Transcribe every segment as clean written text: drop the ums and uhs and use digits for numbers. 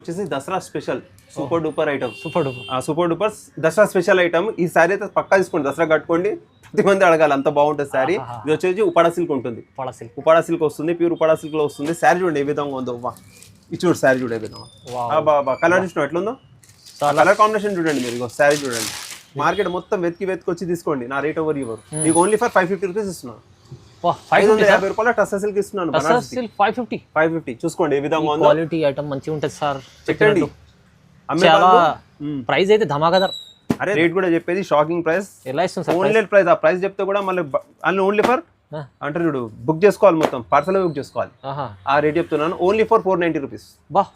వచ్చేసి Dasara special super duper item. Super duper Dasara special item. ఈ శారీ అయితే పక్కా తీసుకోండి, దసరా కట్టుకోండి, ప్రతి మంది అడగాలి, అంత బాగుంటుంది శారీ. ఇది వచ్చేసి ఉపాడా సిల్క్ ఉంటుంది, ఉపాడా సిల్క్ వస్తుంది, ప్యూర్ ఉపాడా సిల్క్ లో వస్తుంది. శారీ చూడండి ఏ విధంగా ఉందో, ఇది చూడు శారీ చూడు ఏ విధంగా, బాబా కలర్ చూసిన ఎట్లుందో, కలర్ కాంబినేషన్ చూడండి మీరు. శారీ చూడండి, మార్కెట్ మొత్తం వెతికి వచ్చి తీసుకోండి, నా రేట్ ఎవరు ఇవ్వరు. మీకు ఓన్లీ ఫర్ 550 రూపీస్ ఇస్తున్నాను. 550 రూపాయలు టస్సా సిల్క్ ఇస్తున్నాను. 550 చూసుకోండి ఏ విధంగా ఉందో. క్వాలిటీ ఐటమ్ మంచిగా ఉంటుంది సార్, చెక్కండి. చాలా ప్రైస్ అయితే ధమాకాదార్. అరే రేట్ కూడా చెప్పేది షాకింగ్ ప్రైస్. ఎలా ఇస్తుంది సార్? ఓన్లీ ప్రైస్, ఆ ప్రైస్ చెప్తే కూడా మళ్ళీ ఓన్లీ ఫర్ అంటే చూడు బుక్ చేసుకోవాలి, మొత్తం పార్సల్ బుక్ చేసుకోవాలి. ఆ రేట్ చెప్తున్నాను, ఓన్లీ ఫర్ 490 రూపీస్.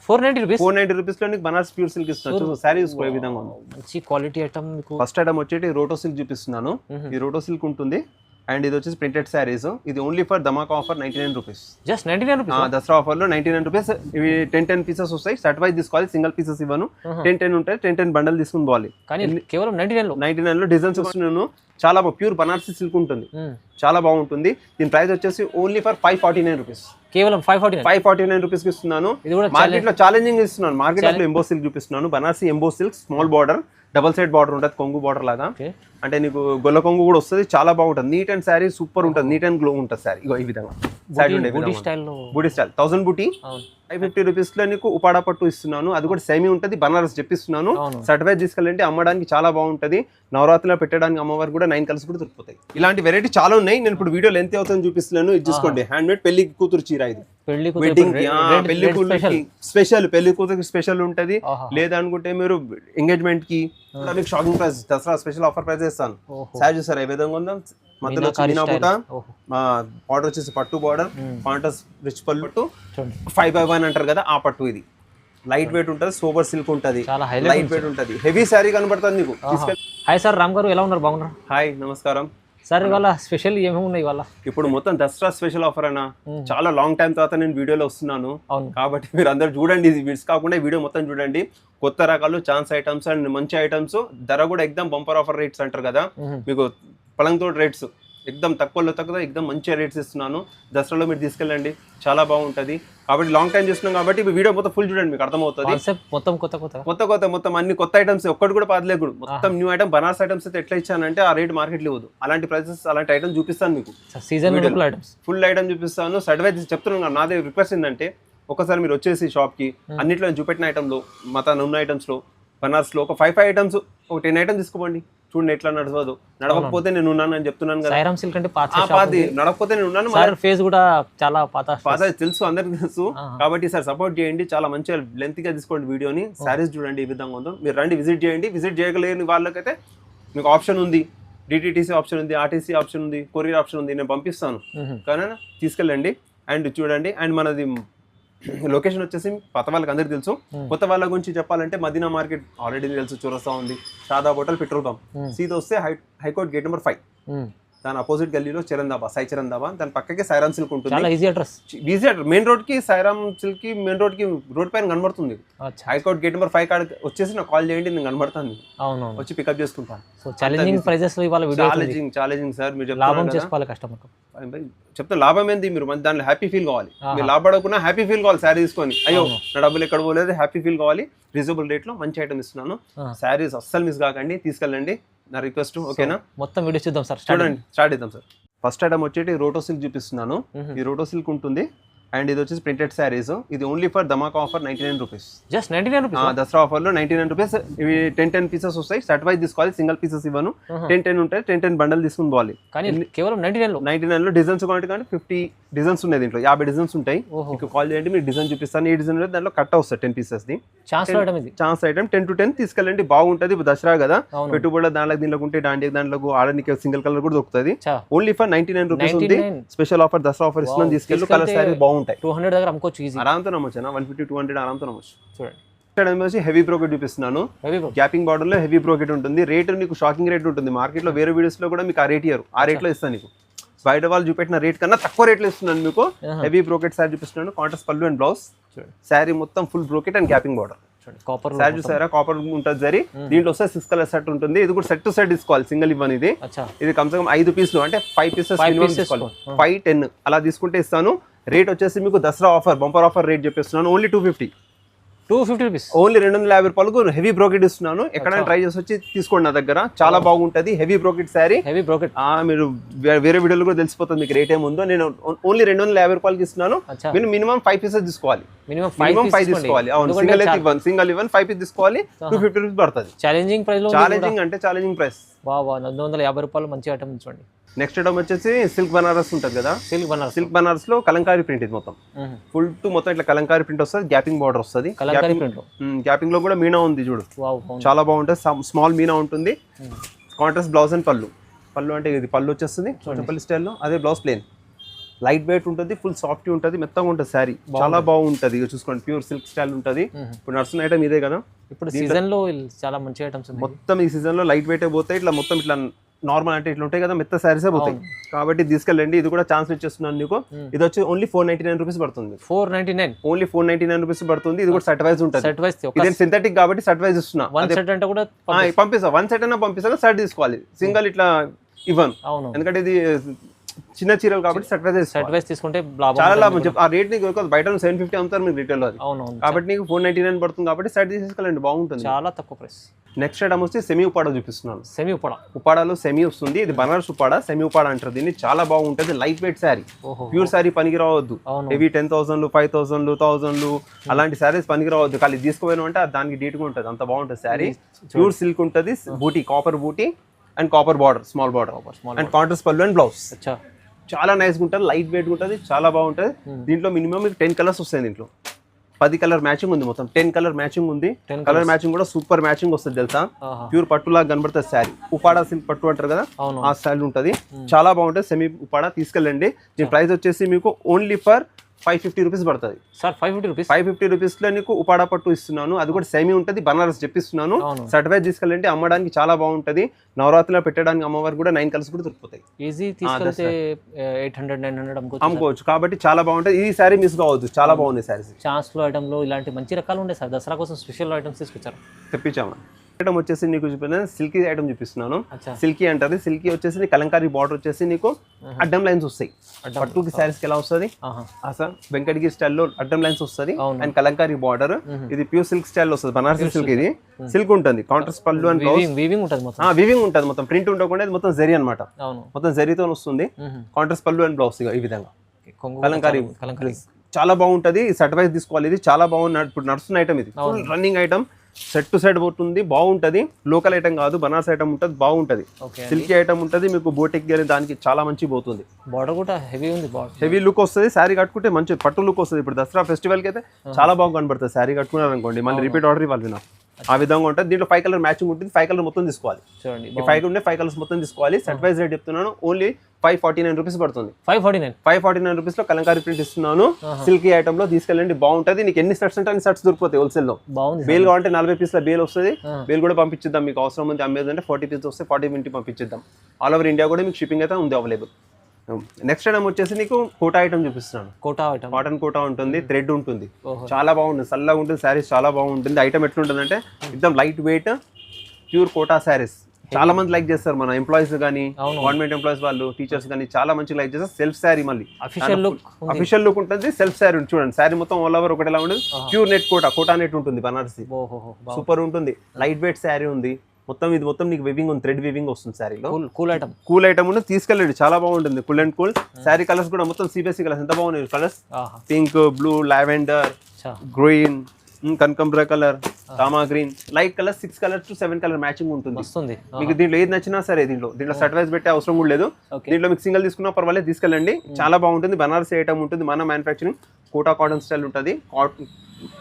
490 రూపీస్ లో నీకు బనారస్ ప్యూర్ సిల్క్ ఇస్తున్నాను. శారీ చూసుకో ఏ విధంగా ఉందో, మంచి క్వాలిటీ ఐటమ్. ఫస్ట్ ఐటమ్ వచ్చేటి రోటో సిల్క్ చూపిస్తున్నాను. ఈ రోటో సిల్క్ ఉంటుంది అండ్ ఇది వచ్చేసి ప్రింటెడ్ శారీస్. ఇది only for Dhamaka offer 99 rupees. Just 99 rupees. Dasara offer లో 99 రూపీస్. ఇవి 10 పీసెస్ వస్తాయి, సెట్ వైజ్ తీసుకోవాలి, సింగిల్ పీసెస్ ఇవ్వను. 10 ఉంటాయి, 10 బండల్ తీసుకుని పోవాలి. కానీ కేవలం 99 లో డిజైన్స్ వస్తున్నాను. చాలా ప్యూర్ బనారసి సిల్క్ ఉంటుంది, చాలా బాగుంటుంది. దీని ప్రైస్ వచ్చేసి ఓన్లీ ఫర్ 549 రూపీస్. కేవలం 549 రూపీస్ కి ఇస్తున్నాను. మార్కెట్ లో ఛాలెంజింగ్ ఇస్తున్నాను. మార్కెట్ లో ఎంబో సిల్క్ చూపిస్తున్నాను, బనారసి ఎంబో silk, small border, double side border ఉంటుంది, కొంగు బార్డర్ లాగా. అంటే నీకు గొల్ల కొంగు కూడా వస్తుంది, చాలా బాగుంటుంది. నీట్ అండ్ శారీ సూపర్ ఉంటుంది, నీట్ అండ్ గ్లో ఉంటుంది శారీ. ఈ విధంగా బూటీ స్టైల్ 1000 బూటీ 550 రూపీస్ లో నీకు ఉపాడా పట్టు ఇస్తున్నాను. అది కూడా సేమీ ఉంటుంది, బనారస్ చెప్పిస్తున్నాను. సర్టిఫైడ్ తీసుకెళ్ళండి, అమ్మడానికి చాలా బాగుంటుంది. నవరాత్రిలో పెట్టడానికి అమ్మవారు కూడా 9 కలర్స్ కూడా దొరుకుతాయి. ఇలాంటి వెరైటీ చాలా ఉన్నాయి. నేను ఇప్పుడు వీడియో లెంత్ అవుతుంది చూపిస్తున్నాను. ఇది చూసుకోండి, హ్యాండ్ మేడ్ పెళ్లి కూతురు చీర. ఇది వెడ్డింగ్ పెళ్లి కూతురికి స్పెషల్, పెళ్లి కూతురికి స్పెషల్ ఉంటది. లేదనుకుంటే మీరు ఎంగేజ్మెంట్ కి మీకు shocking price, Dasara special offer price ఇస్తాను. శారీ చూసారు ఏ విధంగా ఉందో, మధ్యలో మీనా బుట్ట, బార్డర్ వచ్చేసి పట్టు బార్డర్, కాంట్రాస్ట్ రిచ్ పట్టు, 5/1 అంటారు కదా ఆ పట్టు. ఇది లైట్ వెయిట్ ఉంటుంది, సూపర్ సిల్క్ ఉంటుంది, లైట్ వెయిట్ ఉంటుంది, హెవీ శారీ కనబడుతుంది నీకు. హాయ్ సార్, రామ్ గారు ఎలా ఉన్నారు? బాగున్నారు? హాయ్ నమస్కారం సార్. ఇవాళ స్పెషల్ ఏమేమి ఉన్నాయి? ఇవాళ ఇప్పుడు మొత్తం దసరా స్పెషల్ ఆఫర్ అన్న. చాలా లాంగ్ టైం తర్వాత నేను వీడియోలో వస్తున్నాను కాబట్టి మీరు అందరు చూడండి, ఇది మిస్ కాకుండా వీడియో మొత్తం చూడండి. కొత్త రకాలు, ఛాన్స్ ఐటమ్స్ అండ్ మంచి ఐటమ్స్. ధర కూడా ఎక్దమ్ బంపర్ ఆఫర్ రేట్స్ అంటారు కదా, మీకు పలంతోటి రేట్స్ ఎక్దమ్ తక్కువలో తక్కువ, ఎక్దమ్ మంచి రేట్స్ ఇస్తున్నాను. దసరాలో మీరు తీసుకెళ్ళండి, చాలా బాగుంటుంది. కాబట్టి లాంగ్ టైం చేస్తున్నాం కాబట్టి వీడియో మొత్తం ఫుల్ చూడండి, మీకు అర్థమవుతుంది. మొత్తం అన్ని కొత్త ఐటమ్స్, ఒక్కటి కూడా పాదలేకుడు, మొత్తం న్యూ ఐటమ్. బనారస్ ఐటమ్స్ అయితే ఎట్లా ఇచ్చానంటే ఆ రేట్ మార్కెట్లో ఇవ్వదు. అలాంటి ప్రైసెస్, అలాంటి ఐటమ్ చూపిస్తాను మీకు. ఫుల్ ఐటమ్ చూపిస్తాను. సర్టిఫైడ్ చెప్తున్నాను. నాదే రిక్వెస్ట్ ఏంటంటే ఒకసారి మీరు వచ్చేసి షాప్కి, అన్నిట్లో చూపెట్టిన ఐటమ్లో, ఉన్న ఐటమ్స్లో, బనారస్లో ఒక 5 ఐటమ్స్, ఒక 10 ఐటమ్స్ తీసుకోండి. చూడండి ఎట్లా నడవదు. నడవకపోతే నేను ఉన్నాను అని చెప్తున్నాను కదా. నడవకపోతే నేను ఉన్నాను. ఫేస్ కూడా చాలా పాత తెలుసు, అందరికి తెలుసు. కాబట్టి సార్ సపోర్ట్ చేయండి, చాలా మంచిగా లెంత్ గా తీసుకోండి వీడియోని. శారీస్ చూడండి ఈ విధంగా ఉందో. మీరు రండి, విజిట్ చేయండి. విజిట్ చేయగలేని వాళ్ళకైతే మీకు ఆప్షన్ ఉంది, డిటిటిసి ఆప్షన్ ఉంది, ఆర్టీసీ ఆప్షన్ ఉంది, కొరియర్ ఆప్షన్ ఉంది. నేను పంపిస్తాను, కానీ తీసుకెళ్ళండి అండ్ చూడండి. అండ్ మనది లొకేషన్ వచ్చేసి కొత్త వాళ్ళకి అందరికి తెలుసు. కొత్త వాళ్ళ గురించి చెప్పాలంటే మదీనా మార్కెట్ ఆల్రెడీ తెలుసు, చౌరస్తా ఉంది, షాదా హోటల్, పెట్రోల్ పంప్. సీదా వస్తే హైకోర్ట్ గేట్ నెంబర్ 5, దాని అపోజిట్ గల్లీలో సాయి చరణ్ దాబా, దాని పక్కకే సాయిరామ్ సిల్క్ ఉంటుంది. Easy address. మెయిన్ రోడ్ కి సాయిరామ్ సిల్క్ కి మెయిన్ రోడ్ కి రోడ్ పైన కనబడుతుంది. హైకోర్ట్ గేట్ నెంబర్ 5 కాడ వచ్చేసి నాకు కాల్ చేయండి, నేను కనబడతాను, వచ్చి పికప్ చేసుకుంటాను. Challenging sir. మీరు చెప్తే లాభం ఏంది? మీరు దాంట్లో హ్యాపీ ఫీల్ కావాలి. మీరు లాభపడకుండా హ్యాపీ ఫీల్ కావాలి. శారీ తీసుకొని అయ్యో నా డబ్బులు ఎక్కడ పోలేదు, హ్యాపీ ఫీల్ కావాలి. రీజనబుల్ రేట్ లో మంచి ఐటమ్ ఇస్తున్నాను. శారీస్ అస్సలు మిస్ కాకండి, తీసుకెళ్ళండి, నా రిక్వెస్ట్. ఓకేనా? మొత్తం వీడియో చూద్దాం సార్. చూడండి, స్టార్ట్ చేద్దాం సార్. ఫస్ట్ ఐటమ్ వచ్చేటి రోటో సిల్క్ చూపిస్తున్నాను. ఈ రోటో సిల్క్ ఉంటుంది అండ్ ఇది వచ్చేసి ప్రింటెడ్ శారీస్. ఇది only for Dhamaka offer 99 rupees. Just 99 rupees. Dasara offer లో 99 రూపీస్. ఇవి 10 పీసెస్ వస్తాయి, సెట్ వైజ్ తీసుకోవాలి, సింగిల్ పీసెస్ ఇవ్వను. 10 ఉంటాయి, 10 బండల్ తీసుకుని పోవాలి. కానీ కేవలం 99 లో డిజైన్స్ కానీ 50 డిజైన్స్ ఉన్నాయి దీంట్లో, 50 డిజైన్స్ ఉంటాయి. మీకు కాల్ చేయండి, మీకు డిజైన్ చూపిస్తాను. ఏ డిజైన్ దాంట్లో కట్ వస్తాయి 10 pieces the. Chance item 10 to 10 తీసుకెళ్ళండి, బాగుంటది. దసరా కదా, పెట్టుబడి దాంట్లో దీంట్లో ఉంటే దాంట్లో దాంట్లో ఆడడానికి సింగిల్ కలర్ కూడా దొరుకుతుంది. ఓన్లీ ఫర్ 99 రూపీస్ ఉంది. స్పెషల్ ఆఫర్, దసరా ఆఫర్ ఇస్తున్నాను, తీసుకెళ్ళి. కలర్ శారీ బాగుంటాయి, 200 దగ్గర అమ్ముకోవచ్చు, ఆరాంతో నమ్మొచ్చు. 150-200 ఆరాంతో నమ్మొచ్చు. చూడండి, హెవీ బ్రోకెట్ చూపిస్తున్నాను. గ్యాపింగ్ బార్డర్ లో హెవీ బ్రోకెట్ ఉంటుంది. రేట్ నీకు షాకింగ్ రేట్ ఉంటుంది. మార్కెట్ లో వేరే వీడియోస్ లో కూడా మీకు ఆ రేట్ ఇయ్యరు, ఆ రేట్ లో ఇస్తాను నీకు. బయట వాళ్ళు చూపెట్టిన రేట్ కన్నా తక్కువ రేట్లో ఇస్తున్నాను మీకు. హెవీ బ్రోకెట్ శారీ చూపిస్తున్నాను, కాంట్రాస్ట్ పళ్ళు అండ్ బ్లౌజ్. శారీ మొత్తం ఫుల్ బ్రోకెట్ అండ్ గ్యాపింగ్ బార్డర్. శారీ చూసారా, కాపర్ ఉంటుంది సరి. దీంట్లో వస్తే 6 కలర్ సెట్ ఉంటుంది. ఇది కూడా సెట్ టు సెట్ తీసుకోవాలి, సింగిల్ ఇవ్వని. ఇది కమ్సే కమ్ 5 పీసులు, అంటే 5 పీసెస్ 5, 10 అలా తీసుకుంటే ఇస్తాను. రేట్ వచ్చేసి మీకు Dasara offer bumper offer rate చెప్పేస్తున్నాను, ఓన్లీ 250. 250 రూపీస్ ఓన్లీ 250 రూపాయలకు హెవీ బ్రోకెట్ ఇస్తున్నాను. ఎక్కడైనా ట్రై చేసి వచ్చి తీసుకోండి నా దగ్గర, చాలా బాగుంటది heavy brocade sari. Heavy brocade మీరు వేరే వీడియోలో కూడా తెలిసిపోతుంది మీకు రేట్ ఏముందో. నేను ఓన్లీ 250 రూపాయలకి ఇస్తున్నాను. మీరు మినిమం 5 పీసెస్ తీసుకోవాలి, మినిమం 5 తీసుకోవాలి. అవును, సింగిల్ ఇవ్వను 5 పీస్ తీసుకోవాలి. 250 రూపీస్ పడుతుంది. ఛాలెంజింగ్ ప్రైస్ లో, ఛాలెంజింగ్ అంటే ఛాలెంజింగ్ ప్రైస్. 250 రూపాయలు మంచి ఐటమ్ ఉంచండి. నెక్స్ట్ ఐటమ్ వచ్చేసి సిల్క్ బనారస్ ఉంటుంది కదా, సిల్క్ బనారస్ లో కలంకారీ ప్రింట్. ఇది మొత్తం ఫుల్ టు మొత్తం ఇట్లా కలంకారీ ప్రింట్ వస్తుంది, గ్యాపింగ్ బార్డర్ వస్తుంది. గ్యాపింగ్ లో కూడా మీనా ఉంది చూడు, చాలా బాగుంటుంది. స్మాల్ మీనా ఉంటుంది. కాంట్రాస్ట్ బ్లౌజ్ అండ్ పళ్ళు. పళ్ళు అంటే ఇది పళ్ళు వచ్చేస్తుంది పల్లి స్టైల్లో. అదే బ్లౌజ్ ప్లేన్, లైట్ వెయిట్ ఉంటుంది, ఫుల్ సాఫ్ట్ ఉంటుంది, మెత్తగా ఉంటుంది శారీ. చాలా బాగుంటుంది. ఇక చూసుకోండి, ప్యూర్ సిల్క్ స్టైల్ ఉంటుంది. ఇప్పుడు నడుస్తున్న ఐటమ్ ఇదే కదా. ఇప్పుడు సీజన్ లో చాలా మంచి ఐటమ్స్ మొత్తం ఈ సీజన్ లో లైట్ వెయిట్ పోతాయి. ఇట్లా మొత్తం ఇట్లా నార్మల్ అంటే ఇట్లా ఉంటాయి కదా, మెత్త శారీసే పోతాయి. కాబట్టి తీసుకెళ్ళండి. ఇది కూడా ఛాన్స్ ఇచ్చేస్తున్నాను నీకు. ఇది వచ్చి ఓన్లీ 499 రూపీస్ పడుతుంది. 499 ఓన్లీ 499 రూపీస్ పడుతుంది. ఇది కూడా సెట్ వైజ్ ఉంటుంది. ఇది సింథటిక్ కాబట్టి సెట్ వైజ్ ఇస్తున్నా. పంపిస్తా, 1 సెట్ అయినా పంపిస్తాను. సెట్ తీసుకోవాలి, సింగల్ ఇట్లా ఇవ్వను. ఎందుకంటే ఇది చిన్న చీరలు కాబట్టి సెట్ వైజ్ తీసుకుంటే చాలా లాభం. ఆ రేట్ నీకు బయట 750 అమ్ముతారు మీకు రిటైల్ లో. కాబట్టి నీకు 499 పడుతుంది. కాబట్టి సెట్ తీసేసుకోవాలండి, బాగుంటుంది, చాలా తక్కువ ప్రైస్. నెక్స్ట్ ఐటమ్ వచ్చి సెమీ ఉపాడా చూపిస్తున్నాను. ఉపాడాలో సెమీ వస్తుంది. ఇది బనారస్ ఉపాడా, సెమీ ఉపాడా అంటారు దీన్ని. చాలా బాగుంటుంది, light weight sari. Pure sari పనికి రావద్దు. హెవీ 10,000 5,000 1,000 అలాంటి శారీస్ పనికి రావద్దు. ఖాళీ తీసుకుపోయినా అంటే దానికి డీట్ గా ఉంటుంది, అంత బాగుంటుంది శారీ. ప్యూర్ సిల్క్ ఉంటుంది, బూటీ కాపర్ బూటీ and copper border, small border and contrast పళ్ళు అండ్ బ్లౌజ్. చాలా నైస్ గా ఉంటుంది, లైట్ వెయిట్ ఉంటుంది, చాలా బాగుంటుంది. దీంట్లో మినిమం మీకు 10 కలర్స్ వస్తాయి. దీంట్లో 10 కలర్ మ్యాచింగ్ ఉంది. మొత్తం 10 కలర్ మ్యాచింగ్ ఉంది. కలర్ మ్యాచింగ్ కూడా సూపర్ మ్యాచింగ్ వస్తుంది తెలుసా. ప్యూర్ పట్టు లాగా కనబడుతుంది శారీ. ఉపాడా సిల్క్ పట్టు అంటారు కదా, ఆ స్టైల్ ఉంటుంది. చాలా బాగుంటుంది సెమీ ఉపాడా, తీసుకెళ్ళండి. దీని ప్రైస్ వచ్చేసి మీకు ఓన్లీ ఫర్ 550 రూపీస్ పడుతుంది సార్. 550 రూపీస్ లో నీకు ఉపాడా పట్టు ఇస్తున్నాను. అది కూడా సెమీ ఉంటుంది, బనారస్ చెప్పిస్తున్నాను. సర్టిఫైడ్ తీసుకెళ్ళండి, అమ్మడానికి చాలా బాగుంటుంది. నవరాత్రిలో పెట్టడానికి అమ్మవారికి కూడా 9 కలర్స్ కూడా దొరుకుతాయి. ఈజీ తీసుకెళ్తే 800-900 అమ్ముకోవచ్చు. కాబట్టి చాలా బాగుంటుంది. ఈ శారీ మిస్ కావద్దు, చాలా బాగుంది శారీస్. ఛాన్స్ లో ఐటమ్ లో ఇలాంటి మంచి రకాలు ఉండే సార్. దసరా కోసం స్పెషల్ ఐటమ్స్ తీసుకొచ్చారు, తెప్పించామా. ఐటమ్ వచ్చేసి నీకు చూపిన సిల్కీ ఐటమ్ చూపిస్తున్నాను. సిల్కీ అంటారు. సిల్కీ వచ్చేసి కలంకారీ బార్డర్ వచ్చేసి నీకు అడ్డం లైన్స్ వస్తాయి. పట్టుకి శారీస్ ఎలా వస్తుంది అసలు వెంకటగిరి స్టైల్లో అడ్డం లైన్స్ వస్తుంది అండ్ కలంకారీ బార్డర్. ఇది ప్యూర్ సిల్క్ స్టైల్ వస్తుంది, బనారసి సిల్క్. ఇది సిల్క్ ఉంటుంది, కాంట్రాస్ట్ పళ్ళు అండ్ వీవింగ్ ఉంటుంది. మొత్తం ప్రింట్ ఉండకుండా మొత్తం జరీ అనమాట, మొత్తం జరీతో వస్తుంది. కాంట్రాస్ట్ పళ్ళు అండ్ బ్లౌజ్ ఈ విధంగా కలంకారీ. చాలా బాగుంటది. సెట్ వైజ్ తీసుకోవాలి. ఇది చాలా బాగుంది, ఇప్పుడు నడుస్తున్న ఐటమ్. ఇది running item, set to set పోతుంది, బాగుంటది. లోకల్ ఐటమ్ కాదు, బనారస్ ఐటమ్ ఉంటుంది, బాగుంటది. సిల్కీ ఐటమ్ ఉంటుంది. మీకు బోటిక్ గానీ దానికి చాలా మంచి పోతుంది. బార్డర్ కూడా హెవీ ఉంది, హెవీ లుక్ వస్తుంది. శారీ కట్టుకుంటే మంచి పట్టు లుక్ వస్తుంది. ఇప్పుడు దసరా ఫెస్టివల్ కి అయితే చాలా బాగా కనబడుతుంది. శారీ కట్టుకున్నారు అనుకోండి, మళ్ళీ రిపీట్ ఆర్డర్ ఇవ్వాలి నాకు. ఆ విధంగా ఉంటుంది. దీంట్లో 5 కలర్ మ్యాచింగ్ ఉంటుంది. 5 కలర్ మొత్తం తీసుకోవాలి. చూడండి, 5 కలర్స్ మొత్తం తీసుకోవాలి. సెట్ వైజ్ రేట్ చెప్తున్నాను, ఓన్లీ 549 రూపీస్ పడుతుంది. 549 రూపీస్ లో కలంకారీ ప్రింట్ ఇస్తున్నాను. సిల్కీ ఐటమ్ లో తీసుకెళ్ళండి, బాగుంటది. నీకు ఎన్ని సెట్స్ అంటే అన్ని సెట్స్ దొరుకుతాయి హోల్సేల్ లో. బేల్ కావాలంటే 40 పీస్ల బేల్ వస్తుంది. బేల్ కూడా పంపించిద్దాం మీకు. అవసరం ఉంది అమ్మేదంటే 40 పీస్ వస్తే 40 ఇంటికి పంపించిద్దాం. ఆల్ ఓవర్ ఇండియా కూడా మీకు షిప్పింగ్ అయితే ఉంది అవైలబుల్. నెక్స్ట్ ఐటమ్ వచ్చేసి నీకు కోటా ఐటమ్ చూపిస్తున్నాను. కాటన్ కోటా ఉంటుంది, థ్రెడ్ ఉంటుంది, చాలా బాగుంటుంది, చల్లగా ఉంటుంది. శారీస్ చాలా బాగుంటుంది. ఐటమ్ ఎట్లుంటుంది అంటే ఎక్దమ్ light weight pure Kota saris. చాలా మంది లైక్ చేస్తారు, మన ఎంప్లాయీస్ కానీ, గవర్నమెంట్ ఎంప్లాయీస్ వాళ్ళు, టీచర్స్ కానీ చాలా మంచి లైక్ చేస్తారు. సెల్ఫ్ శారీ, మళ్ళీ అఫీషియల్ లుక్ ఉంటుంది. సెల్ఫ్ శారీ చూడండి, శారీ మొత్తం ఆల్ ఓవర్ ఒకటిలా ఉంటుంది. ప్యూర్ నెట్ కోటా నెట్ ఉంటుంది, బనారసి సూపర్ ఉంటుంది. లైట్ వెయిట్ శారీ ఉంది మొత్తం. ఇది మొత్తం నీకు వివింగ్ ఉంది, థ్రెడ్ వివింగ్ వస్తుంది శారీలో. కూల్ ఐటమ్ ఉంది, తీసుకెళ్ళండి, చాలా బాగుంటుంది. Cool and cool sari colours కూడా మొత్తం సిబిఎస్ఈ కలర్స్. ఎంత బాగున్నాయి colours, pink, blue, lavender, green, కనకంబర colour, Rama green, light colour. 6 colours to 7 colour matching ఉంటుంది. మీకు దీంట్లో ఏది నచ్చినా సరే దీంట్లో సెట్ వైజ్ పెట్టే అవసరం కూడా లేదు. దీంట్లో మీకు సింగిల్ తీసుకున్నా పర్వాలేదు, తీసుకెళ్ళండి, చాలా బాగుంటుంది. బనారసి ఐటమ్ ఉంటుంది, మన మ్యానుఫ్యాక్చరింగ్. కోటా కాటన్ స్టైల్ ఉంటుంది,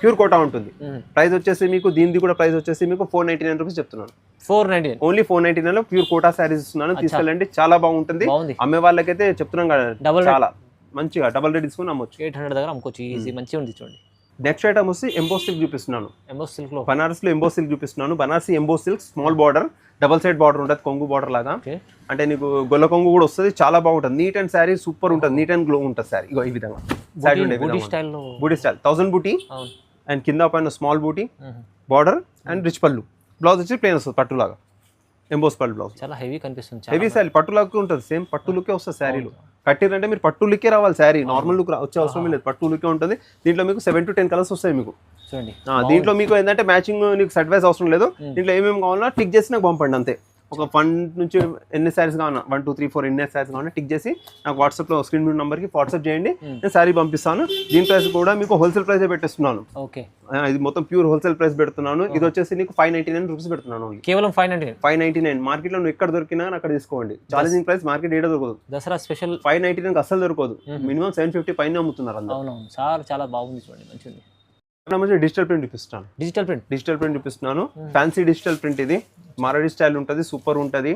ప్యూర్ కోటా ఉంటుంది. ప్రైస్ వచ్చేసి మీకు దీనిది కూడా ప్రైస్ వచ్చేసి మీకు 499 రూపీస్ చెప్తున్నాను. 499 ఓన్లీ 499 లో ప్యూర్ కోటా శారీస్ ఇస్తున్నాను, తీసుకెళ్ళండి, చాలా బాగుంటుంది. అమ్మే వాళ్ళకైతే చెప్తున్నాం కదా, చాలా మంచిగా డబల్ రేట్ తీసుకుని అమ్మొచ్చు. 800 దగ్గర అమ్ముకోవచ్చు ఈజీ, మంచిగా ఉంది. చూడండి, నెక్స్ట్ ఐటమ్ వచ్చి ఎంబోస్ సిల్క్ చూపిస్తున్నాను. బనారస్ లో ఎంబోస్ సిల్క్ చూపిస్తున్నాను. Banarasi emboss silk, small border, double side border ఉంటుంది, కొంగు బార్డర్ లాగా. అంటే నీకు గొల్ల కొంగు కూడా వస్తుంది, చాలా బాగుంటుంది. నీట్ అండ్ శారీ సూపర్ ఉంటుంది, నీట్ అండ్ గ్లో ఉంటుంది శారీ. ఇగో ఈ విధంగా బూటీ స్టైల్, 1000 బూటీ అండ్ కింద పైన స్మాల్ బూటీ బార్డర్ అండ్ రిచ్ పళ్ళు. బ్లౌజ్ వచ్చి ప్లేన్ వస్తుంది, పట్టులాగా ఎంబోస్ పళ్ళు బ్లౌజ్. చాలా హెవీ కనిపిస్తుంది, హెవీ శారీ పట్టులాగా ఉంటుంది. సేమ్ పట్టు లుకే వస్తుంది శారీలో. కట్టిరంటే మీరు పట్టు లుక్కే రావాలి శారీ, నార్మల్ లుక్ వచ్చే అవసరం లేదు, పట్టు లుక్కే ఉంటుంది. దీంట్లో మీకు 7 to 10 కలర్స్ వస్తాయి మీకు. చూడండి దీంట్లో మీకు ఏంటంటే మ్యాచింగ్ నీకు సెట్ వైజ్ అవసరం లేదు, దీంట్లో ఏమేమి కావాలన్నా టిక్ చేసి నాకు పంపండి అంతే. ఒక 1 నుంచి ఎన్ని శారీస్ కావాలన్నా 1 2 3 4 ఎన్ని శారీస్ కావాలన్నా టిక్ చేసి నాకు వాట్సాప్లో స్క్రీన్ మీద నెంబర్కి వాట్సాప్ చేయండి, నేను శారీ పంపిస్తాను. దీని ప్రైస్ కూడా మీకు హోల్సేల్ ప్రైస్ పెట్టేస్తున్నాను. ఓకే, ఇది మొత్తం ప్యూర్ హోల్సేల్ ప్రైస్ పెడుతున్నాను. ఇది వచ్చేసి నీకు 599 రూపీస్ పెడుతున్నాను. కేవలం 599. మార్కెట్లో నువ్వు ఎక్కడ దొరికినా అక్కడ తీసుకోండి. ఛాలెంజింగ్ ప్రైస్ మార్కెట్ ఏడా దొరకదు. దసరా స్పెషల్ 599 అసలు దొరకదు, మినిమం 750 పైన అమ్ముతున్నారు అందరూ. అవునవును సార్, చాలా బాగుంది చూడండి, మంచిది. డిజిటల్ ప్రింట్ చూపిస్తాను. డిజిటల్ ప్రింట్ చూపిస్తున్నాను. ఫ్యాన్సీ డిజిటల్ ప్రింట్ ఇది, మారడి స్టైల్ ఉంటుంది, సూపర్ ఉంటుంది.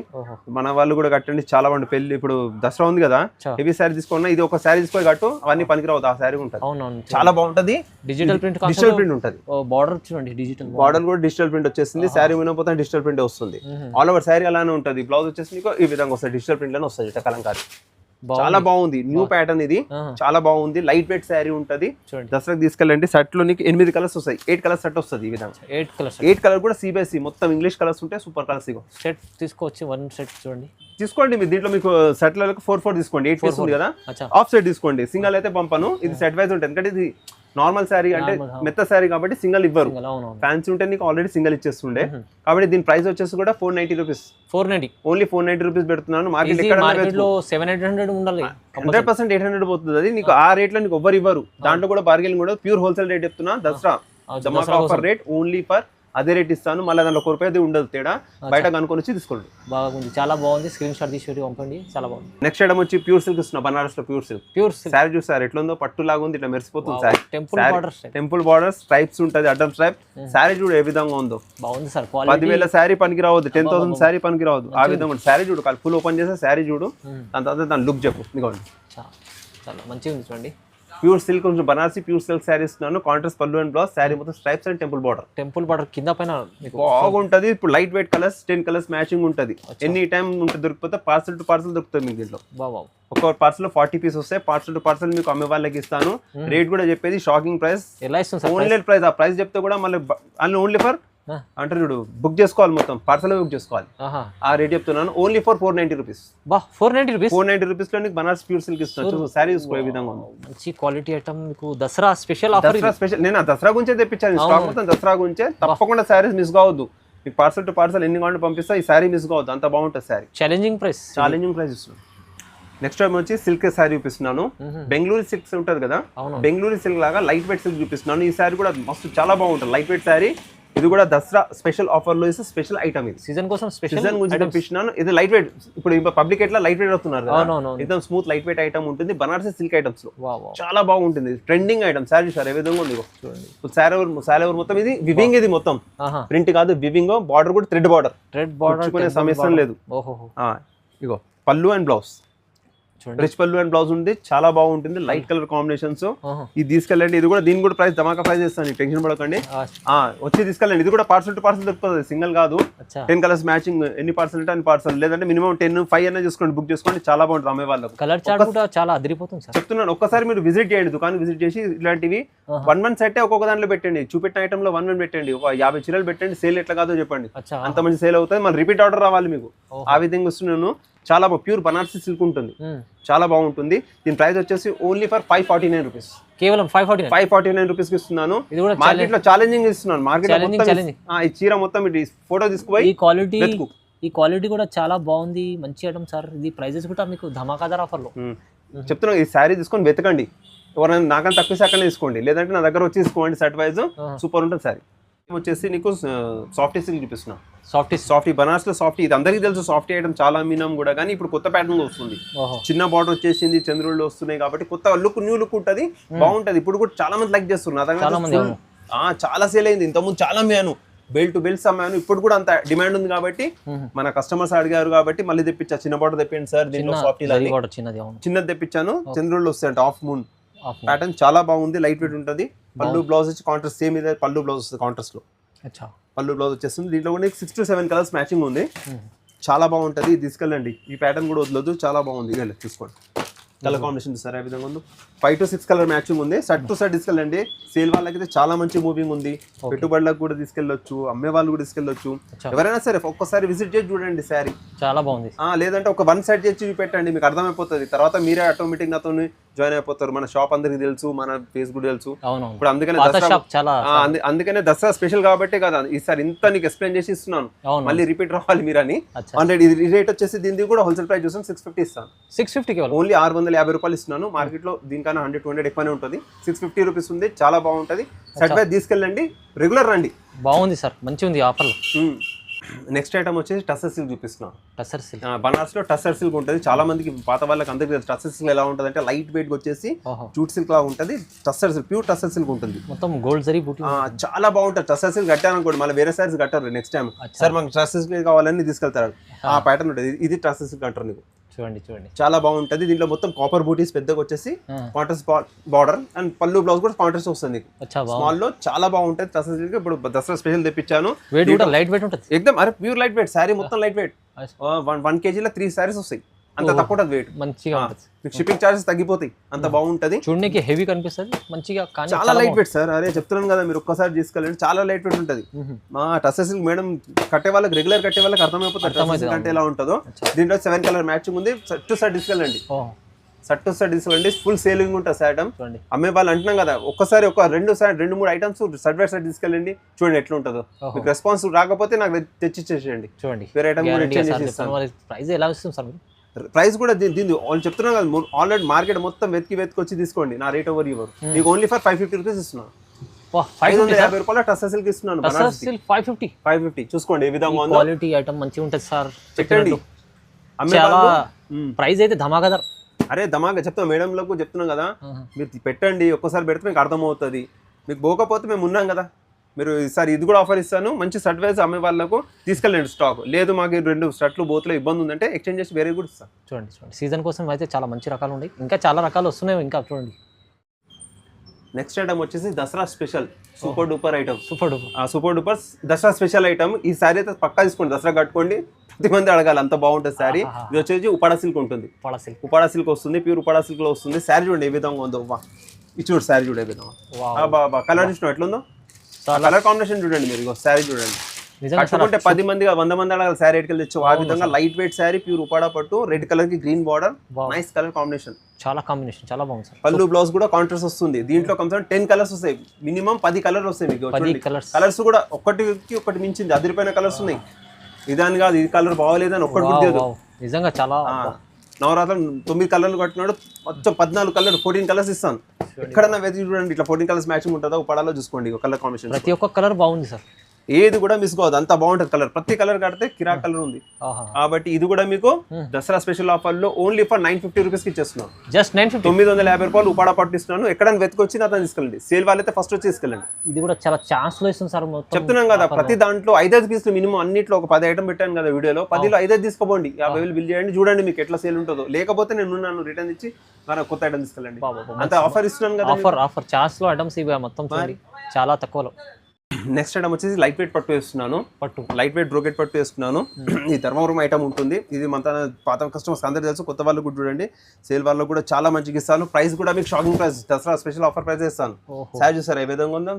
మన వాళ్ళు కూడా కట్టండి, చాలా బాగుంది. పెళ్లి ఇప్పుడు దసరా ఉంది కదా, హెవీ శారీ తీసుకున్నా ఇది ఒక శారీ తీసుకొని కట్టు, అవన్నీ పనికిరావద్దు, ఆ శారీ ఉంటుంది. చాలా బాగుంటుంది. డిజిటల్ ప్రింట్ ఉంటుంది. బార్డర్ చూడండి, డిజిటల్ బార్డర్ కూడా డిజిటల్ ప్రింట్ వచ్చేసింది. శారీ వినకపోతే డిజిటల్ ప్రింట్ వస్తుంది. ఆల్ ఓవర్ శారీ అలానే ఉంటుంది. బ్లౌజ్ వచ్చేసి మీకు ఈ విధంగా వస్తుంది, డిజిటల్ ప్రింట్ లోనే వస్తుంది. కలంకారీ చాలా బాగుంది, న్యూ ప్యాటర్న్ ఇది, చాలా బాగుంది. లైట్ వెయిట్ శారీ ఉంటుంది. దసరాకి తీసుకెళ్ళండి. సెట్ లో నీకు 8 కలర్స్ వస్తాయి, 8 కలర్స్ సెట్ వస్తుంది. ఈ విధంగా 8 కలర్ కూడా CBSE మొత్తం ఇంగ్లీష్ కలర్స్ ఉంటాయి, సూపర్ కలర్స్. ఇగో సెట్ తీసుకోవచ్చు, 1 సెట్ చూడండి తీసుకోండి. మీరు దీంట్లో మీకు సెట్లకు 4 తీసుకోండి. 8 పీస్ ఉంది కదా, హాఫ్ సెట్ తీసుకోండి. సింగల్ అయితే పంపను, ఇది సెట్ వైజ్ ఉంటుంది. ఎందుకంటే ఇది నార్మల్ శారీ అంటే మెత్త శారీ కాబట్టి సింగల్ ఇవ్వరు. ఫ్యాన్సీ ఉంటే నీకు ఆల్రెడీ సింగల్ ఇచ్చేస్తుండే. కాబట్టి దీని ప్రైస్ వచ్చేసి కూడా 490 రూపీస్. 490 ఓన్లీ 490 రూపీస్ పెడుతున్నాను. మార్కెట్ 700 ఉండాలి, 100% 800 పోతుంది. అది నీకు ఆ రేట్ లో నీకు ఎవ్వరు ఇవ్వరు. దాంట్లో కూడా బార్గెనింగ్ కూడా ప్యూర్ హోల్సేల్ రేట్ చెప్తున్నా. Dasara offer rate only for అదే రేట్ ఇస్తాను. మళ్ళీ దాంట్లో 1 రూపాయి ఉండదు తేడా, బయట కనుక్కొని వచ్చి తీసుకోండి. బాగుంది, చాలా బాగుంది. స్క్రీన్ షాట్ తీసి పంపండి, చాలా బాగుంది. నెక్స్ట్ ఐటమ్ వచ్చి ప్యూర్ సిల్క్ ఇస్తున్నా, బనారస్ లో ప్యూర్ సిల్క్ శారీ చూసారు ఎట్లా ఉందో, పట్టు లాగా ఉంది, ఇట్లా మెరిసిపోతుంది శారీ. టెంపుల్ బార్డర్స్, స్ట్రైప్స్ ఉంటుంది, అడ్డం స్ట్రైప్. శారీ చూడు ఏ విధంగా ఉందో, బాగుంది సార్. 10,000 శారీ పనికి రావద్దు, 10,000 శారీ పనికి రావద్దు, ఆ విధంగా శారీ చూడు. ఫుల్ ఓపెన్ చేస్తే శారీ చూడు, దాని తర్వాత దాని లుక్ చెప్పు. చాలా మంచిగా ఉంది చూడండి. ప్యూర్ సిల్క్ కొంచెం బనారసి ప్యూర్ సిల్క్ శారీ ఇస్తున్నాను. కాంట్రాస్ట్ పళ్ళు అండ్ బ్లౌజ్, శారీ మొత్తం స్ట్రైప్స్ అండ్ టెంపుల్ బార్డర్ కింద పైన బాగుంటది. ఇప్పుడు light weight colours 10 colours matching ఉంటుంది. ఎనీ టైం ఉంటుంది, దొరికిపోతే పార్సల్ టు పార్సల్ దొరుకుతుంది మీకు. దీంట్లో ఒక పార్సల్ లో 40 పీస్ వస్తాయి. పార్సల్ టు పార్సల్ మీకు అమ్మే వాళ్ళకి ఇస్తాను. రేట్ కూడా చెప్పేది షాకింగ్ ప్రైస్, ఓన్లీ ప్రైస్. ఆ ప్రైస్ చెప్తే కూడా మళ్ళీ ఓన్లీ ఫర్ అంటారు చూడు, బుక్ చేసుకోవాలి, మొత్తం పార్సల్ బుక్ చేసుకోవాలి. ఆ రేట్ చెప్తున్నాను, ఓన్లీ ఫర్ 490 రూపీస్. 490 రూపీస్ లో బనారస్ ప్యూర్ సిల్క్ ఇస్తున్నాను. శారీ చూసుకో ఏ విధంగా మంచి క్వాలిటీ ఐటమ్ మీకు. Dasara special offer, special. నేను దసరా గురించే తెప్పించాను స్టాక్ మొత్తం, దసరా గురించే. తప్పకుండా శారీస్ మిస్ కావద్దు. మీకు పార్సల్ టు పార్సల్ ఎన్ని కావాలంటే పంపిస్తా, ఈ శారీ మిస్ కావద్దు, అంత బాగుంటుంది శారీ. ఛాలెంజింగ్ ప్రైస్ ఇస్తున్నాను. నెక్స్ట్ టైం వచ్చి సిల్క్ శారీ చూపిస్తున్నాను. బెంగళూరు సిల్క్స్ ఉంటుంది కదా, బెంగళూరు సిల్క్ లాగా లైట్ వెయిట్ సిల్క్ చూపిస్తున్నాను. ఈ శారీ కూడా మస్తు చాలా బాగుంటుంది, లైట్ వెయిట్ శారీ. ఇది కూడా దసరా స్పెషల్ ఆఫర్ లో ఇస్తే స్పెషల్ ఐటమ్. ఇది సీజన్ కోసం సీజన్ గురించి తెప్పించినాను. ఇది లైట్ వెయిట్, ఇప్పుడు పబ్లిక్ ఎట్లా లైట్ వెయిట్ అవుతున్నారు కదా, एकदम స్మూత్ లైట్ వెయిట్ ఐటమ్ ఉంటుంది. బనారసి సిల్క్ ఐటమ్స్ లో చాలా బాగుంటుంది, ట్రెండింగ్ ఐటమ్. శారీ సార్ ఏ విధంగా ఉంది శారీ మొత్తం ఇది వివింగ్, ఇది మొత్తం ప్రింట్ కాదు, వివింగ్. బార్డర్ కూడా థ్రెడ్ బార్డర్ సమస్య లేదు. ఇగో పళ్ళు అండ్ బ్లౌజ్, రిచ్ పళ్ళు అండ్ బ్లౌజ్ ఉంది, చాలా బాగుంటుంది. Light colour combinations. ఇది తీసుకెళ్ళండి. ఇది కూడా దీని కూడా ప్రైస్ ధమాకా ప్రైస్ చేస్తాను, టెన్షన్ పడకండి. వచ్చి తీసుకెళ్ళండి. ఇది కూడా పార్సల్ టు పార్సల్ దొరుకుతుంది, సింగిల్ కాదు. 10 కలర్స్ మ్యాచింగ్, ఎన్ని పార్సల్ అంటే అన్ని పార్సల్, లేదంటే మినిమం 10 5 అన్న చూసుకోండి, బుక్ చేసుకోండి. చాలా బాగుంటుంది అమ్మే వాళ్ళకు. కలర్ చార్ట్ కూడా చాలా అదిరిపోతుంది సార్, చెప్తున్నాను. ఒక్కసారి మీరు విజిట్ చేయండి, దుకాణం విజిట్ చేసి ఇలాంటివి 1 సెట్ ఒక్కొక్క దాంట్లో పెట్టండి. చూపెట్టిన ఐటమ్ లో 1 పెట్టండి, ఒక 50 చీరలు పెట్టండి. సేల్ ఎట్లా కాదో చెప్పండి, అంత మంచి సేల్ అవుతుంది. మళ్ళీ రిపీట్ ఆర్డర్ రావాలి మీకు. ఆ విధంగా వస్తున్నాను. చాలా ప్యూర్ బనారసి సిల్క్ ఉంటుంది, చాలా బాగుంటుంది. దీని ప్రైస్ వచ్చేసి ఓన్లీ ఫర్ 549 రూపీస్. కేవలం 549 రూపీస్ ఇస్తున్నాను. మార్కెట్ లో ఛాలెంజింగ్ ఇస్తున్నాను. మార్కెట్ ఈ చీర మొత్తం ఇటు ఫోటో తీసుకుపోయి, ఈ క్వాలిటీ కూడా చాలా బాగుంది, మంచి ఐటమ్ సార్. ఇది ప్రైజెస్ కూడా మీకు ధమాకాదార్ ఆఫర్ లో చెప్తున్నా. ఈ శారీ తీసుకొని వెతకండి, ఎవరైనా నాకన్నా తక్కువ శాఖనే తీసుకోండి, లేదంటే నా దగ్గర వచ్చి తీసుకోండి. సెట్ వైజ్ సూపర్ ఉంటుంది శారీ. వచ్చేసి నీకు సాఫ్టీ సిల్క్ చూపిస్తున్నా. సాఫ్టీ బనారస్ లో సాఫ్టీ, ఇది అందరికీ తెలుసు. సాఫ్టీ ఐటమ్ చాలా అమ్మినాం కూడా, కానీ ఇప్పుడు కొత్త ప్యాటర్న్ వస్తుంది. చిన్న బార్డర్ వచ్చేసింది, చంద్రుళ్ళు వస్తున్నాయి కాబట్టి కొత్త లుక్, న్యూ లుక్ ఉంటుంది, బాగుంటది. ఇప్పుడు కూడా చాలా మంది లైక్ చేస్తున్నారు. చాలా సేల్ అయింది. ఇంతకుముందు చాలా అమ్మాను, బెల్ట్ టు బెల్ట్స్ అమ్మాను. ఇప్పుడు కూడా అంత డిమాండ్ ఉంది కాబట్టి మన కస్టమర్స్ అడిగారు కాబట్టి మళ్ళీ తెప్పించా. చిన్న బార్డర్ తెప్పించండి సార్, దీనిలో సాఫ్టీ చిన్నది తెప్పించాను. చంద్రుళ్ళు వస్తాయంట, హాఫ్ మూన్ ప్యాటర్న్, చాలా బాగుంది. లైట్ వెయిట్ ఉంటుంది. పళ్ళు బ్లౌజ్ వచ్చి కాంట్రాస్ట్ సేమ్ ఇదే పళ్ళు బ్లౌజ్ వస్తుంది, కాంట్రాస్ట్ లో పళ్ళు బ్లౌజ్ వచ్చేస్తుంది. దీంట్లో కూడా 6 to 7 కలర్స్ మ్యాచింగ్ ఉంది, చాలా బాగుంటుంది. తీసుకెళ్ళండి. ఈ ప్యాటర్న్ కూడా వదలదు, చాలా బాగుంది. చూసుకోండి, కలర్ కాంబినేషన్ చూసారా ఏ విధంగా ఉంది 5 to 6 కలర్ మ్యాచింగ్ ఉంది సెట్ టు సెట్ తీసుకెళ్ళండి సేల్ వాళ్ళకి అయితే చాలా మంచి మూవింగ్ ఉంది పెట్టుబడులకు కూడా తీసుకెళ్ళొచ్చు అమ్మే వాళ్ళు కూడా తీసుకెళ్ళొచ్చు ఎవరైనా సరే ఒక్కసారి విజిట్ చేసి చూడండి శారీ చాలా బాగుంది లేదంటే ఒక వన్ సైడ్ చేసి చూపెట్టండి మీకు అర్థమైపోతుంది తర్వాత మీరే ఆటోమేటిక్ నాతో జాయిన్ అయిపోతారు మన షాప్ అందరికి తెలుసు మన ఫేస్ కూడా తెలుసు ఇప్పుడు అందుకనే దసరా స్పెషల్ కాబట్టి కదా ఈసారి ఇంత నీకు ఎక్స్ప్లెయిన్ చేసి ఇస్తున్నాను మళ్ళీ రిపీట్ రావాలి మీరు అని 100 ఇది రేట్ వచ్చేసి దీనికి కూడా హోల్సేల్ ప్రైస్ చూసాను 650 ఇస్తాను 650 ఓన్లీ 650 రూపాయలు ఇస్తున్నాను మార్కెట్ లో దీనికన్నా 100-200 ఎక్కువనే ఉంటుంది 650 రూపీస్ ఉంది చాలా బాగుంటది సెట్ వైజ్ తీసుకెళ్ళండి రెగ్యులర్ రండి బాగుంది సార్ మంచి ఉంది ఆఫర్లో నెక్స్ట్ ఐటమ్ వచ్చేసి టస్సర్ సిల్క్ చూపిస్తున్నాం టస్సర్ సిల్క్ బనారస్ లో టస్సర్ సిల్క్ ఉంటుంది చాలా మందికి పాత వాళ్ళకి అందరికీ తెలుసు టస్సర్ సిల్క్ ఎలా ఉంటుంది అంటే లైట్ వెయిట్ వచ్చేసి జూట్ సిల్క్ లా ఉంటుంది tussar silk pure tussar silk ఉంటుంది మొత్తం గోల్డ్ జరీ బూటీ చాలా బాగుంటుంది టస్సర్ సిల్క్ కట్టాను కూడా మళ్ళీ వేరే సారీస్ కట్టారు నెక్స్ట్ టైం సార్ మాకు టస్సర్ సిల్క్ కావాలని తీసుకెళ్తారు ఆ ప్యాటర్న్ ఉంటుంది ఇది టస్సర్ సిల్క్ అంటారు నీకు చూడండి చాలా బాగుంటది దీంట్లో మొత్తం కాపర్ బూటీస్ పెద్దగా వచ్చేసి కాంట్రాస్ట్ బార్డర్ అండ్ పళ్ళు బ్లౌజ్ కూడా కాంట్రాస్ట్ వస్తుంది స్మాల్ లో చాలా బాగుంటది టస్సర్ సిల్క్ ఇప్పుడు దసరా స్పెషల్ తెప్పించాను లైట్ వెయిట్ ఉంటుంది ఎక్దమ్ అరే ప్యూర్ లైట్ వెయిట్ శారీ మొత్తం లైట్ వెయిట్ 1 kg 3 సారీస్ వస్తాయి అంత తక్కువ ఉంటుంది వెయిట్ మంచిగా షిప్పింగ్ చార్జెస్ తగ్గిపోతాయి అంత బాగుంటది చూడడానికి హెవీ కనిపిస్తుంది మంచిగా చాలా లైట్ వెయిట్ సార్ అరే చెప్తున్నాను కదా మీరు ఒక్కసారి తీసుకెళ్ళండి చాలా లైట్ వెయిట్ ఉంటుంది మా టస్సర్ సిల్క్ మేడం కట్టే వాళ్ళకి రెగ్యులర్ కట్టే వాళ్ళకి అర్థమైపోతుంది అంటే ఎలా ఉంటుందో దీంట్లో 7 కలర్ మ్యాచింగ్ ఉంది సెట్ టు సెట్ తీసుకెళ్ళండి సెట్ టు సెట్ తీసుకెళ్ళండి ఫుల్ సేలింగ్ ఉంటుంది ఐటమ్ అమ్మే వాళ్ళు అంటున్నాం కదా ఒక్కసారి ఒక 2-3 ఐటమ్స్ సెట్ బై సెట్ తీసుకెళ్ళండి చూడండి ఎట్లా ఉంటుందో మీకు రెస్పాన్స్ రాకపోతే నాకు తెచ్చిచ్చేసేయండి చూడండి వేరే ఐటమ్ కూడా ఎక్స్చేంజ్ చేసి ఇస్తాను ప్రైస్ ఎలా వస్తుంది సార్ ప్రైస్ కూడా దీని వాళ్ళు చెప్తున్నాం కదా ఆల్రెడీ మార్కెట్ మొత్తం వెతికి వచ్చి తీసుకోండి నా రేట్ ఓవర్ ఇవ్వరు మీకు ఓన్లీ ఫర్ 550 రూపీస్ ఇస్తున్నాను 550 రూపాయలు టస్సర్ సిల్క్ ఇస్తున్నాను 550 చూసుకోండి ఏ విధంగా ఉందో క్వాలిటీ ఐటమ్ మంచిగా ఉంటుంది సార్ చెప్పండి చాలా ప్రైస్ అయితే ధమాకాదార్ అరే ధమాకా చెప్తాం మేడంలకు చెప్తున్నాం కదా మీరు పెట్టండి ఒక్కసారి పెడితే మీకు అర్థమవుతుంది మీకు పోకపోతే మేము ఉన్నాం కదా మీరు ఈసారి ఇది కూడా ఆఫర్ ఇస్తాను మంచి సెట్ వైజ్ అమ్మే వాళ్ళకు తీసుకెళ్ళండి స్టాక్ లేదు మాకు 2 సెట్లు బోత్లో ఇబ్బంది ఉందంటే ఎక్స్చేంజ్ చేసి వేరే కూడా ఇస్తాను చూడండి సీజన్ కోసం అయితే చాలా మంచి రకాలు ఉన్నాయి ఇంకా చాలా రకాలు వస్తున్నాయి ఇంకా చూడండి నెక్స్ట్ ఐటమ్ వచ్చేసి Dasara special super duper item super duper Dasara special item ఈ శారీ అయితే పక్కా తీసుకోండి దసరా కట్టుకోండి ప్రతి మంది అడగాలి అంత బాగుంటుంది శారీ ఇది వచ్చేసి ఉపాడా సిల్క్ ఉంటుంది ఉపాడా సిల్క్ వస్తుంది ప్యూర్ ఉపాడా సిల్క్ లో వస్తుంది శారీ చూడండి ఏ విధంగా ఉందో ఇది చూడు శారీ చూడే విధంగా కలర్ ఇష్టం ఎట్లుందో కలర్ కాంబినేషన్ చూడండి మీరు శారీ చూడండి కట్టుకుంటే 10 మంది 100 మంది అడగాలి శారీ ఎటుకెళ్ళి తెచ్చు ఆ విధంగా light weight sari pure Uppada పట్టు రెడ్ కలర్ కి green border nice colour combination చాలా బాగుంది పళ్ళు బ్లౌజ్ కూడా కాంట్రాస్ట్ వస్తుంది దీంట్లో కమ్సన్ 10 కలర్స్ వస్తాయి మినిమం 10 కలర్స్ వస్తాయి మీకు కలర్స్ కూడా ఒకటి మించింది అదిరిపోయిన కలర్స్ ఉన్నాయి ఇదాని కాదు ఇది కలర్ బాగోలేదని ఒక్కటి గుర్తు నిజంగా చాలా నవరాత్రులు 9 కలర్లు కట్టినాడు మొత్తం 14 కలర్ 14 కలర్స్ ఇస్తాను ఎక్కడన్నా వెతికి చూడండి ఇట్లా 14 కలర్స్ మ్యాచింగ్ ఉంటుందో ఉపాడాలో చూసుకోండి కలర్ కాంబినేషన్ ప్రతి ఒక్క కలర్ బాగుంది సార్ ఏది కూడా మిస్ కావద్దు అంత బాగుంటుంది కలర్ ప్రతి కలర్ కడితే కిరా కలర్ ఉంది కాబట్టి ఇది కూడా మీకు దసరా స్పెషల్ ఆఫర్ లో ఓన్లీ ఫర్ 950 రూపీస్ కి ఇచ్చేస్తున్నాను జస్ట్ 950 రూపాయలు ఉపాడా పట్టిస్తున్నాను ఎక్కడైనా వెతుకొచ్చి అతను తీసుకెళ్ళండి సేల్ వాళ్ళైతే ఫస్ట్ వచ్చి తీసుకెళ్ళండి ఇది కూడా చాలా ఛాన్స్ లో ఇస్తుంది సార్ చెప్తున్నాం కదా ప్రతి దాంట్లో 5 పీసులు మినిమం అన్నిట్లో ఒక 10 ఐటమ్ పెట్టాను కదా వీడియోలో 10లో 5 తీసుకోండి 50,000 బిల్ చేయండి చూడండి మీకు ఎట్లా సేల్ ఉంటుందో లేకపోతే నేను రిటర్న్ ఇచ్చి కొత్త ఐటమ్ తీసుకెళ్ళండి అంత ఆఫర్ ఇస్తున్నాను కదా ఆఫర్ ఛాన్స్ లో ఐటమ్స్ ఇవి మొత్తం చాలా తక్కువలో నెక్స్ట్ ఐటమ్ వచ్చేసి లైట్ వెయిట్ పట్టు వేస్తున్నాను లైట్ వెయిట్ బ్రోకెట్ పట్టు వేస్తున్నాను ఈ ధర్మవరం ఐటమ్ ఉంటుంది ఇది మన పాత కస్టమర్స్ అందరూ తెలుసు కొత్త వాళ్ళు కూడా చూడండి సేల్ వాళ్ళకు కూడా చాలా మంచిగా ఇస్తాను ప్రైస్ కూడా మీకు shocking price Dasara special offer price ఇస్తాను సారీ చూసారు ఏ విధంగా ఉందో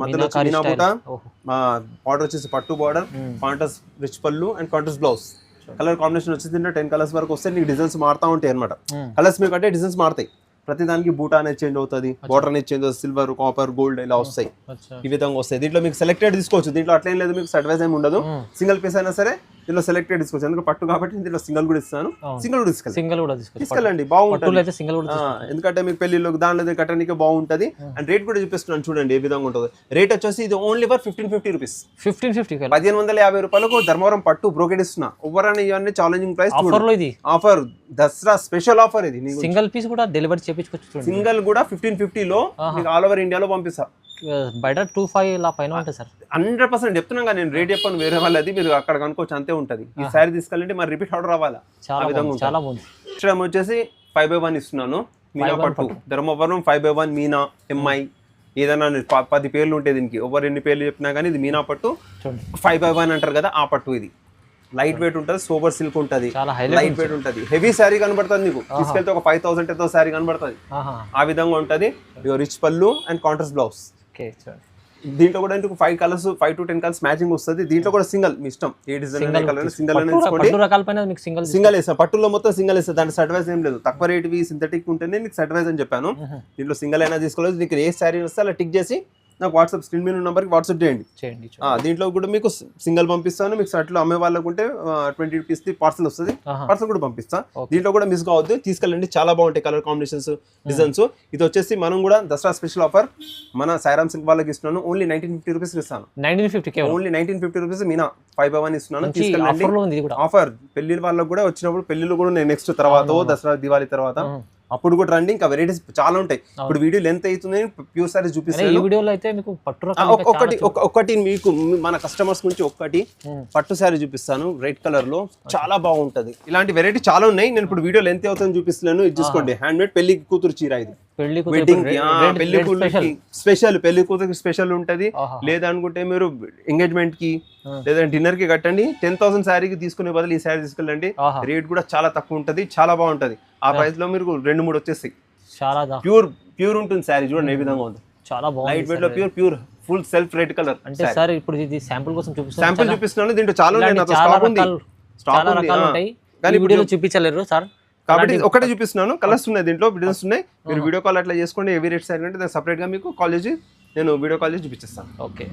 మధ్యలో మీనా బూట బార్డర్ వచ్చేసి పట్టు బార్డర్ కాంట్రాస్ట్ రిచ్ పళ్ళు and contrast blouse colour combination వచ్చేసి 10 కలర్స్ వరకు వస్తే నీకు డిజైన్స్ మారుతా ఉంటాయి అనమాట కలర్స్ మీకు అంటే డిజైన్స్ మారుతాయి ప్రతి దానికి బూటా అనేది చేంజ్ అవుతుంది బార్డర్ అనేది చేంజ్ అవుతుంది సిల్వర్ కాపర్ గోల్డ్ ఇలా వస్తాయి ఈ విధంగా వస్తాయి దీంట్లో మీకు సెలెక్టెడ్ తీసుకోవచ్చు దీంట్లో అట్లేం లేదు మీకు అడ్వైజ్ ఏమి ఉండదు సింగిల్ పీస్ అయినా సరే దీంట్లో సెలెక్టెడ్ తీసుకోవచ్చు ఎందుకంటే పట్టు కాబట్టి దీంట్లో సింగిల్ కూడా ఇస్తాను సింగిల్ కూడా తీసుకెళ్ళండి బాగుంటుంది ఎందుకంటే మీకు పెళ్లిలో దాంట్లో కట్టడానికి బాగుంటుంది అండ్ రేట్ కూడా చూపిస్తున్నాను చూడండి ఏ విధంగా ఉంటుంది రేట్ వచ్చేసి ఇది ఓన్లీ ఫర్ 1550 రూపీస్ 1550 రూపాయలకు ధర్మవరం పట్టు బ్రోకెట్ ఇస్తున్నా ఓవరాల్ ఇవన్నీ challenging price offer Dasara special offer ఇది సింగిల్ పీస్ కూడా డెలివరీ చేయించుకోవచ్చు సింగిల్ కూడా 1550 లో మీకు ఆల్ ఓవర్ ఇండియాలో పంపిస్తా బయట 25 ఇలా పైన ఉంటుంది సార్ 100% చెప్తున్నాగా నేను రేట్ చెప్పాను వేరే వాళ్ళది మీరు అక్కడ కనుకోవచ్చు అంతే ఉంటుంది ఈ సారీ తీసుకెళ్ళండి మరి రిపీట్ ఆర్డర్ రావాలా చాలా బాగుంది నెక్స్ట్ వచ్చేసి 5/1 ఇస్తున్నాను మీనా పట్టు ధర్మవరం 5/1 మీనా ఎంఐ ఏదైనా 10 పేర్లు ఉంటాయి దీనికి ఎవరు ఎన్ని పేర్లు చెప్పినా కానీ ఇది మీనా పట్టు 5/1 అంటారు కదా ఆ పట్టు ఇది లైట్ వెయిట్ ఉంటుంది, సూపర్ సిల్క్ ఉంటుంది, చాలా హైలైట్ లైట్ వెయిట్ ఉంటుంది, హెవీ శారీ కనబడుతుంది నీకు, తీసుకెళ్తే ఒక 5,000 10,000 శారీ కనబడుతుంది, ఆ విధంగా ఉంటుంది. రిచ్ పళ్ళు అండ్ కాంట్రాస్ట్ బ్లౌజ్. ఓకే, దీంట్లో కూడా ఇంటికి 5 to 10 కలర్స్ మ్యాచింగ్ వస్తుంది. దీంట్లో కూడా సింగల్ మీ ఇష్టం, ఏ డిజైన్ కలర్ సింగల్ అనేది తీసుకోండి. సింగల్ వేస్తా, పట్టుల్లో మొత్తం సింగల్ వేస్తా, దాంట్లో సెట్ వైజ్ ఏం లేదు. తక్కువ రేట్వి సింథటిక్ ఉంటేనే నీకు సెట్ వైజ్ అని చెప్పాను. దీంట్లో సింగల్ అయినా తీసుకోలేదు. నీకు ఏ శారీ వస్తే అలా టిక్ చేసి నాకు వాట్సాప్ స్క్రీన్ మీద నెంబర్కి వాట్సాప్ చేయండి. దీంట్లో కూడా మీకు సింగల్ పంపిస్తాను. మీకు షర్ట్లు అమ్మే వాళ్ళకు ఉంటే 20 రూపీస్ పార్సల్ వస్తుంది, పార్సల్ కూడా పంపిస్తా. దీంట్లో కూడా మిస్ కావద్దు, తీసుకెళ్ళండి. చాలా బాగుంటాయి కలర్ కాంబినేషన్స్, డిజైన్స్. ఇది వచ్చేసి మనం కూడా దసరా స్పెషల్ ఆఫర్ మన సాయిరామ్ సిల్క్ వాళ్ళకి ఇస్తున్నాను. ఓన్లీ 1950 రూపీస్ ఇస్తాను. ఓన్లీ 1950 రూపీస్ మీనా 5/1 ఇస్తున్నాను. తీసుకెళ్ళండి. ఆఫర్ పెళ్లి వాళ్ళకి కూడా వచ్చినప్పుడు, పెళ్లిళ్ళు కూడా నేను నెక్స్ట్ తర్వాత దసరా దివాళీ తర్వాత అప్పుడు కూడా రండి. ఇంకా వెరైటీస్ చాలా ఉంటాయి. ఇప్పుడు వీడియో లెంత్ అవుతుంది, ప్యూర్ సారీస్ చూపిస్తాను. ఒకటి మీకు మన కస్టమర్స్ గురించి ఒక్కటి పట్టు సారీ చూపిస్తాను, రెడ్ కలర్ లో చాలా బాగుంటది. ఇలాంటి వెరైటీ చాలా ఉన్నాయి. నేను ఇప్పుడు వీడియో లెంత్ అవుతుంది చూపిస్తున్నాను. ఇది చూసుకోండి, హ్యాండ్ మేడ్ పెళ్లి కూతురు చీర. ఇది వెడ్డింగ్ పెళ్లి కూతురికి స్పెషల్, పెళ్లి కూతురికి స్పెషల్ ఉంటది. లేదా అనుకుంటే మీరు ఎంగేజ్మెంట్ కి లేదా డిన్నర్ కి కట్టండి. 10,000 శారీకి తీసుకునే బదులు ఈ శారీ తీసుకెళ్ళండి. రేట్ కూడా చాలా తక్కువ ఉంటది, చాలా బాగుంటది. ఆ ప్రైస్ లో మీరు 2-3 వచ్చేస్తాయి. ప్యూర్ ఉంటుంది శారీ. చూడండి ఏ విధంగా ఉంది, చాలా బాగుంది. లైట్ వెయిట్ లో pure full self red colour. అంటే సార్ ఇప్పుడు ఇది శాంపుల్ కోసం శాంపుల్ చూపిస్తున్నాను. దీంట్లో చాలా ఉన్నాయి, నాతో స్టాక్ ఉంది. కానీ వీడియోలో చూపించలేరు సార్, కాబట్టి ఒకటే చూపిస్తున్నాను. కలర్స్ ఉన్నాయి, దీంట్లో డిజైన్స్ ఉన్నాయి. మీరు వీడియో కాల్ అట్లా చేసుకోండి. ఎవరీ రేట్ సారీ అంటే సపరేట్ గా మీకు కాల్ చేసి నేను వీడియో కాల్ చేసి చూపించేస్తాను. ఓకే,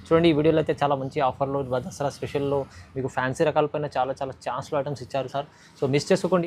చూడండి ఈ వీడియోలో అయితే చాలా మంచి ఆఫర్లో దసరా స్పెషల్లో మీకు ఫ్యాన్సీ రకాలపైన చాలా ఛాన్స్లో ఐటమ్స్ ఇచ్చారు సార్. సో మిస్ చేసుకోండి.